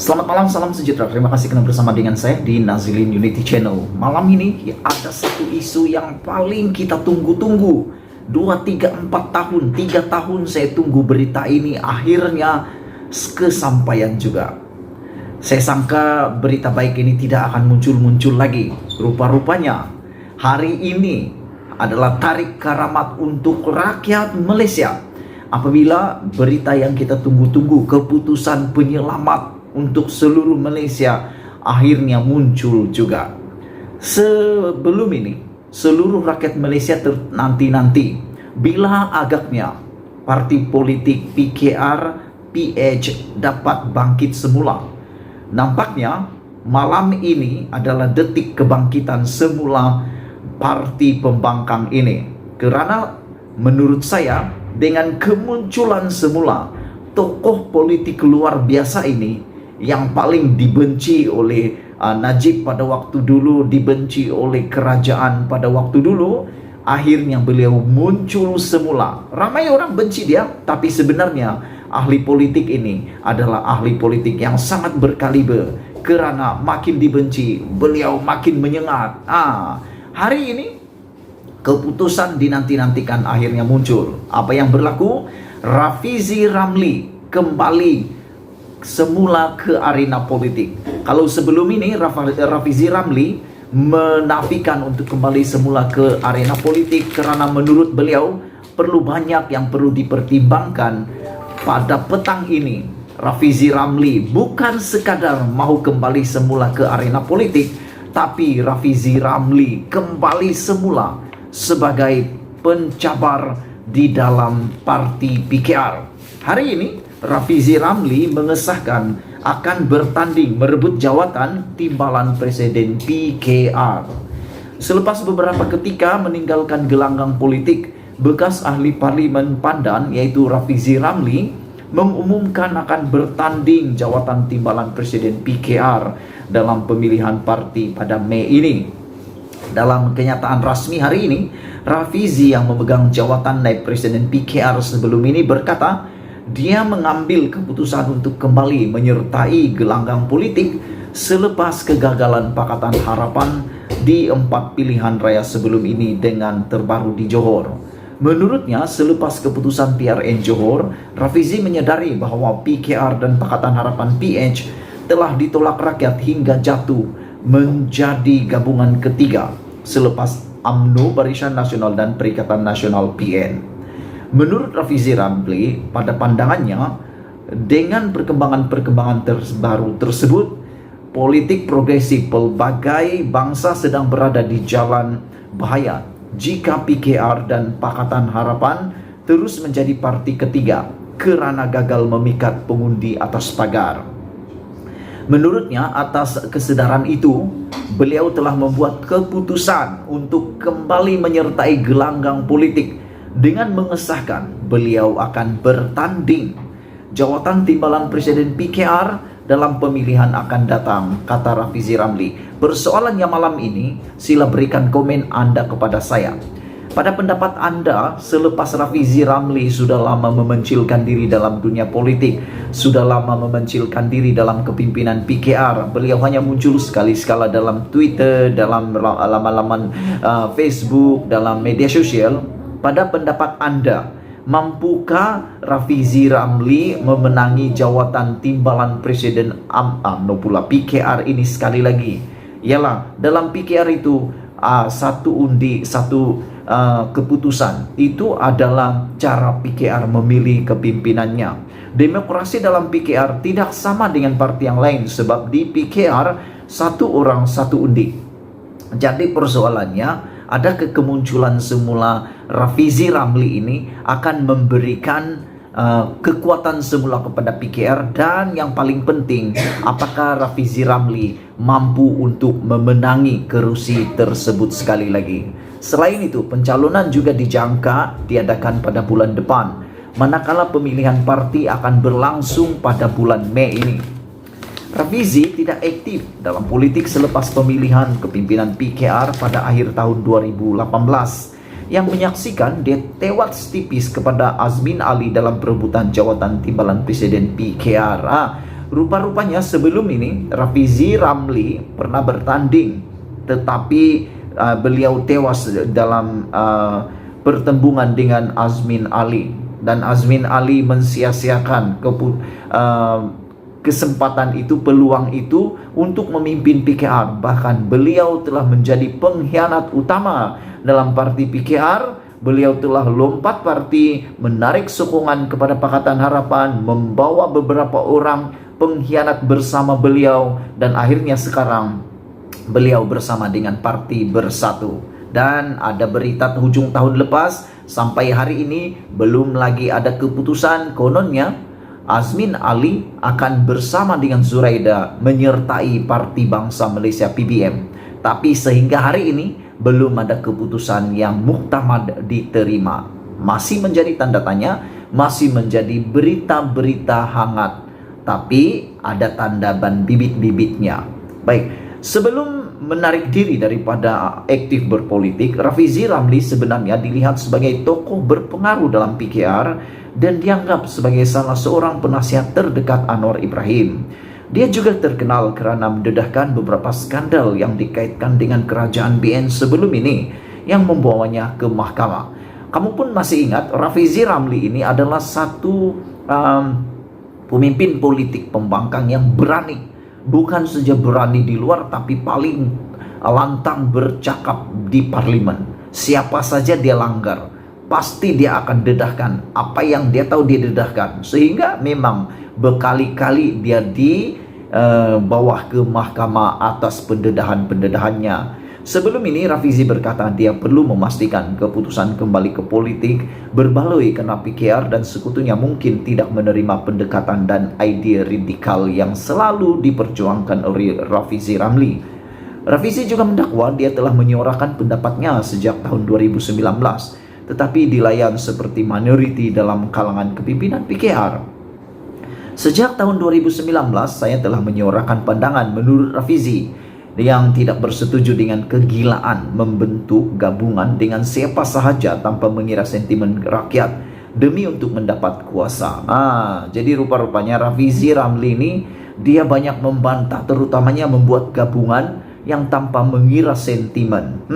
Selamat malam, salam sejahtera. Terima kasih karena bersama dengan saya di Nazilin Unity Channel. Malam ini ada satu isu yang paling kita tunggu-tunggu. 2, 3, 4 tahun, 3 tahun saya tunggu berita ini. Akhirnya kesampaian juga. Saya sangka berita baik ini tidak akan muncul-muncul lagi. Rupa-rupanya hari ini adalah tarik karamat untuk rakyat Malaysia. Apabila berita yang kita tunggu-tunggu, keputusan penyelamat untuk seluruh Malaysia akhirnya muncul juga. Sebelum ini, seluruh rakyat Malaysia nanti bila agaknya parti politik PKR, PH dapat bangkit semula. Nampaknya malam ini adalah detik kebangkitan semula parti pembangkang ini. Karena menurut saya dengan kemunculan semula tokoh politik luar biasa ini yang paling dibenci oleh Najib pada waktu dulu, dibenci oleh kerajaan pada waktu dulu, akhirnya beliau muncul semula. Ramai orang benci dia, tapi sebenarnya ahli politik ini adalah ahli politik yang sangat berkaliber. Kerana makin dibenci, beliau makin menyengat. Hari ini keputusan dinanti-nantikan akhirnya muncul. Apa yang berlaku? Rafizi Ramli kembali semula ke arena politik. Kalau sebelum ini Rafizi Ramli menafikan untuk kembali semula ke arena politik karena menurut beliau banyak yang perlu dipertimbangkan. Pada petang ini Rafizi Ramli bukan sekadar mau kembali semula ke arena politik, tapi Rafizi Ramli kembali semula sebagai pencabar di dalam parti PKR. Hari ini Rafizi Ramli mengesahkan akan bertanding merebut jawatan timbalan presiden PKR. Selepas beberapa ketika meninggalkan gelanggang politik, bekas ahli parlimen Pandan yaitu Rafizi Ramli mengumumkan akan bertanding jawatan timbalan presiden PKR dalam pemilihan parti pada Mei ini. Dalam kenyataan rasmi hari ini, Rafizi yang memegang jawatan naib presiden PKR sebelum ini berkata dia mengambil keputusan untuk kembali menyertai gelanggang politik selepas kegagalan Pakatan Harapan di 4 pilihan raya sebelum ini dengan terbaru di Johor. Menurutnya, selepas keputusan PRN Johor, Rafizi menyadari bahwa PKR dan Pakatan Harapan PH telah ditolak rakyat hingga jatuh menjadi gabungan ketiga selepas UMNO, Barisan Nasional dan Perikatan Nasional PN. Menurut Rafizi Ramli, pada pandangannya, dengan perkembangan-perkembangan terbaru tersebut, politik progresif pelbagai bangsa sedang berada di jalan bahaya jika PKR dan Pakatan Harapan terus menjadi parti ketiga kerana gagal memikat pengundi atas pagar. Menurutnya, atas kesedaran itu, beliau telah membuat keputusan untuk kembali menyertai gelanggang politik dengan mengesahkan beliau akan bertanding jawatan timbalan presiden PKR dalam pemilihan akan datang, kata Rafizi Ramli. Persoalannya malam ini, sila berikan komen Anda kepada saya. Pada pendapat Anda, selepas Rafizi Ramli sudah lama memencilkan diri dalam dunia politik, sudah lama memencilkan diri dalam kepimpinan PKR, beliau hanya muncul sekali-sekala dalam Twitter, dalam laman-laman Facebook, dalam media sosial. Pada pendapat Anda, mampukah Rafizi Ramli memenangi jawatan timbalan presiden UMNO pula PKR ini sekali lagi? Ialah dalam PKR itu satu undi, satu keputusan. Itu adalah cara PKR memilih kepimpinannya. Demokrasi dalam PKR tidak sama dengan parti yang lain sebab di PKR satu orang satu undi. Jadi persoalannya, ada kemunculan semula Rafizi Ramli ini akan memberikan kekuatan semula kepada PKR, dan yang paling penting, apakah Rafizi Ramli mampu untuk memenangi kerusi tersebut sekali lagi. Selain itu, pencalonan juga dijangka diadakan pada bulan depan, manakala pemilihan parti akan berlangsung pada bulan Mei ini. Rafizi tidak aktif dalam politik selepas pemilihan kepimpinan PKR pada akhir tahun 2018 yang menyaksikan dia tewas tipis kepada Azmin Ali dalam perebutan jawatan timbalan presiden PKR. Rupa-rupanya sebelum ini Rafizi Ramli pernah bertanding, tetapi beliau tewas dalam pertembungan dengan Azmin Ali, dan Azmin Ali mensia-siakan kesempatan itu, peluang itu untuk memimpin PKR. Bahkan beliau telah menjadi pengkhianat utama dalam parti PKR. Beliau telah lompat parti, menarik sokongan kepada Pakatan Harapan, membawa beberapa orang pengkhianat bersama beliau, dan akhirnya sekarang beliau bersama dengan Parti Bersatu. Dan ada berita hujung tahun lepas sampai hari ini belum lagi ada keputusan. Kononnya Azmin Ali akan bersama dengan Zuraida menyertai Parti Bangsa Malaysia PBM. Tapi sehingga hari ini belum ada keputusan yang muktamad diterima. Masih menjadi tanda tanya, masih menjadi berita-berita hangat. Tapi ada tanda ban bibit-bibitnya. Baik, sebelum menarik diri daripada aktif berpolitik, Rafizi Ramli sebenarnya dilihat sebagai tokoh berpengaruh dalam PKR dan dianggap sebagai salah seorang penasihat terdekat Anwar Ibrahim. Dia juga terkenal kerana mendedahkan beberapa skandal yang dikaitkan dengan kerajaan BN sebelum ini yang membawanya ke mahkamah. Kamu pun masih ingat, Rafizi Ramli ini adalah satu pemimpin politik pembangkang yang berani. Bukan saja berani di luar, tapi paling lantang bercakap di parlimen. Siapa saja dia langgar, pasti dia akan dedahkan apa yang dia tahu dia dedahkan. Sehingga memang berkali-kali dia dibawa ke mahkamah atas pendedahan-pendedahannya. Sebelum ini Rafizi berkata dia perlu memastikan keputusan kembali ke politik berbaloi kerana PKR dan sekutunya mungkin tidak menerima pendekatan dan idea radikal yang selalu diperjuangkan oleh Rafizi Ramli. Rafizi juga mendakwa dia telah menyuarakan pendapatnya sejak tahun 2019, tetapi dilayan seperti minoriti dalam kalangan kepimpinan PKR. Sejak tahun 2019 saya telah menyuarakan pandangan menurut Rafizi yang tidak bersetuju dengan kegilaan membentuk gabungan dengan siapa sahaja tanpa mengira sentimen rakyat demi untuk mendapat kuasa. Jadi rupa-rupanya Rafizi Ramli ini dia banyak membantah, terutamanya membuat gabungan yang tanpa mengira sentimen.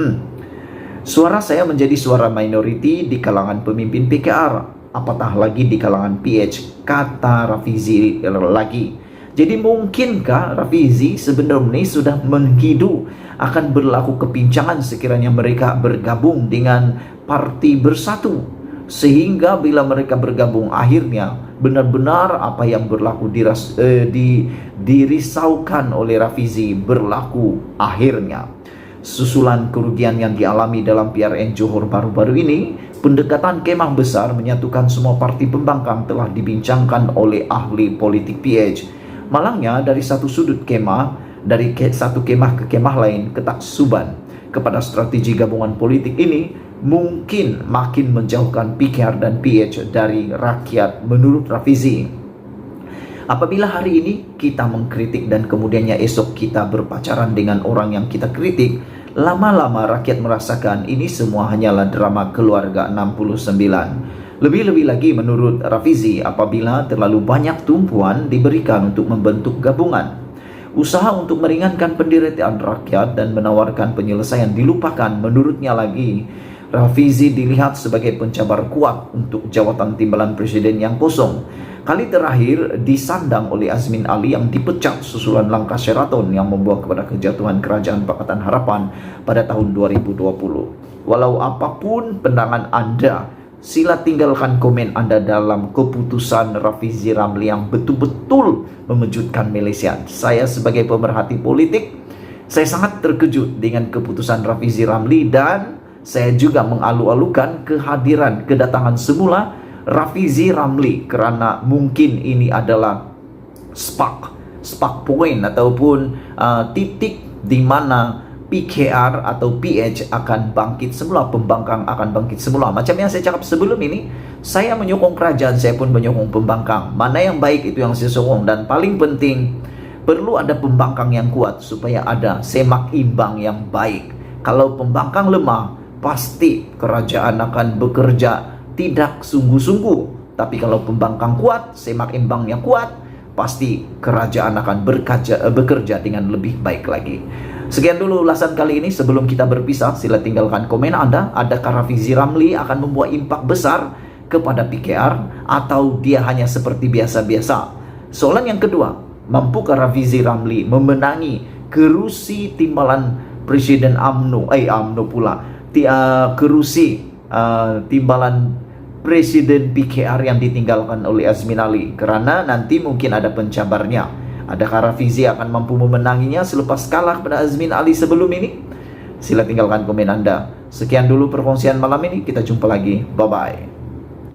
Suara saya menjadi suara minoriti di kalangan pemimpin PKR, apatah lagi di kalangan PH, kata Rafizi lagi. Jadi mungkinkah Rafizi sebenarnya sudah menghidu akan berlaku kepincangan sekiranya mereka bergabung dengan Parti Bersatu, sehingga bila mereka bergabung akhirnya benar-benar apa yang berlaku dirisaukan oleh Rafizi berlaku akhirnya. Susulan kerugian yang dialami dalam PRN Johor baru-baru ini, pendekatan kemah besar menyatukan semua parti pembangkang telah dibincangkan oleh ahli politik PH. Malangnya dari satu sudut kemah, dari satu kemah ke kemah lain, ketaksuban kepada strategi gabungan politik ini mungkin makin menjauhkan PKR dan PH dari rakyat menurut Rafizi. Apabila hari ini kita mengkritik dan kemudiannya esok kita berpacaran dengan orang yang kita kritik, lama-lama rakyat merasakan ini semua hanyalah drama keluarga 69. Lebih-lebih lagi menurut Rafizi, apabila terlalu banyak tumpuan diberikan untuk membentuk gabungan, usaha untuk meringankan penderitaan rakyat dan menawarkan penyelesaian dilupakan. Menurutnya lagi, Rafizi dilihat sebagai pencabar kuat untuk jawatan timbalan presiden yang kosong. Kali terakhir disandang oleh Azmin Ali yang dipecat susulan langkah Sheraton yang membawa kepada kejatuhan kerajaan Pakatan Harapan pada tahun 2020. Walau apapun pandangan Anda, sila tinggalkan komen Anda dalam keputusan Rafizi Ramli yang betul-betul memejutkan Malaysia. Saya sebagai pemerhati politik, saya sangat terkejut dengan keputusan Rafizi Ramli, dan saya juga mengalu-alukan kedatangan semula Rafizi Ramli kerana mungkin ini adalah spark point ataupun titik di mana PKR atau PH akan bangkit semula, pembangkang akan bangkit semula. Macam yang saya cakap sebelum ini, saya menyokong kerajaan, saya pun menyokong pembangkang. Mana yang baik itu yang saya sokong, dan paling penting perlu ada pembangkang yang kuat supaya ada semak imbang yang baik. Kalau pembangkang lemah, pasti kerajaan akan bekerja tidak sungguh-sungguh. Tapi kalau pembangkang kuat, semak imbangnya kuat, pasti kerajaan akan bekerja dengan lebih baik lagi. Sekian dulu ulasan kali ini. Sebelum kita berpisah, sila tinggalkan komen Anda. Adakah Rafizi Ramli akan membuat impak besar kepada PKR, atau dia hanya seperti biasa-biasa? Soalan yang kedua, mampukah Rafizi Ramli memenangi kerusi timbalan Presiden kerusi timbalan Presiden PKR yang ditinggalkan oleh Azmin Ali? Karena nanti mungkin ada pencabarnya. Adakah Rafizi akan mampu memenanginya selepas kalah pada Azmin Ali sebelum ini? Sila tinggalkan komen Anda. Sekian dulu perkongsian malam ini. Kita jumpa lagi. Bye-bye.